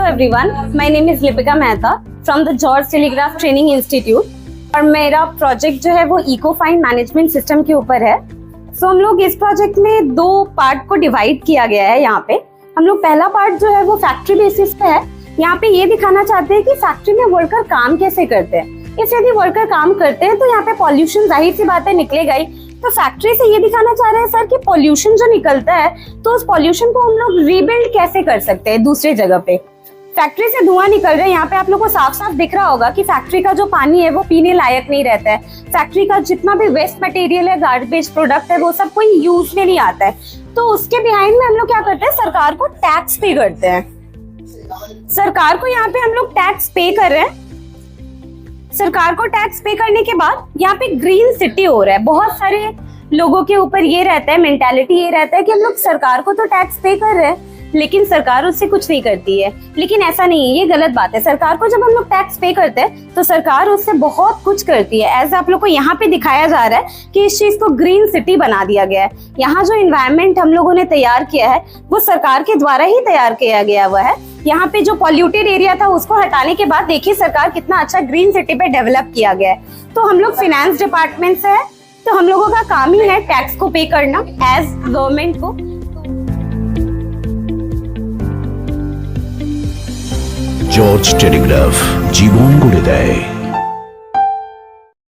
everyone, my name is Lipika Mehta from the George telegraph training institute और मेरा project जो है वो इकोफाइन मैनेजमेंट सिस्टम के ऊपर है। सो हम लोग इस प्रोजेक्ट में दो पार्ट को डिवाइड किया गया है। यहाँ पे हम लोग पहला पार्ट जो है वो फैक्ट्री बेसिस पे है। यहाँ पे ये दिखाना चाहते हैं कि फैक्ट्री में वर्कर काम कैसे करते हैं। इस यदि वर्कर काम करते हैं तो यहाँ पे पॉल्यूशन जाहिर सी बात है निकलेगा ही। तो फैक्ट्री से ये दिखाना चाह रहे हैं सर कि पॉल्यूशन जो निकलता है तो उस पॉल्यूशन को हम लोग रीबिल्ड कैसे कर सकते हैं दूसरे जगह पे। फैक्ट्री से धुआं निकल रहा है, यहाँ पे आप लोगों को साफ साफ दिख रहा होगा कि फैक्ट्री का जो पानी है वो पीने लायक नहीं रहता है। फैक्ट्री का जितना भी वेस्ट मटेरियल है, गार्बेज प्रोडक्ट है, वो सब कोई यूज में नहीं आता है। तो उसके बिहाइंड में हम लोग क्या करते हैं, सरकार को टैक्स पे करते हैं। सरकार को यहाँ पे हम लोग टैक्स पे कर रहे हैं। सरकार को टैक्स पे करने के बाद यहाँ पे ग्रीन सिटी हो रहा है। बहुत सारे लोगों के ऊपर ये रहता है, मेंटालिटी ये रहता है कि हम लोग सरकार को तो टैक्स पे कर रहे हैं लेकिन सरकार उससे कुछ नहीं करती है। लेकिन ऐसा नहीं है, ये गलत बात है। सरकार को जब हम लोग टैक्स पे करते हैं तो सरकार उससे बहुत कुछ करती है। एज आप लोग को यहाँ पे दिखाया जा रहा है कि इस चीज को ग्रीन सिटी बना दिया गया है। यहाँ जो इन्वायरमेंट हम लोगों ने तैयार किया है वो सरकार के द्वारा ही तैयार किया गया हुआ है। यहाँ पे जो पॉल्यूटेड एरिया था उसको हटाने के बाद देखिए सरकार कितना अच्छा ग्रीन सिटी पे डेवलप किया गया है। तो हम लोग फाइनेंस डिपार्टमेंट से है, तो हम लोगों का काम ही है टैक्स को पे करना एज गवर्नमेंट को। জর্জ টেলিগ্রাফ জীবন গড়ে দেয়।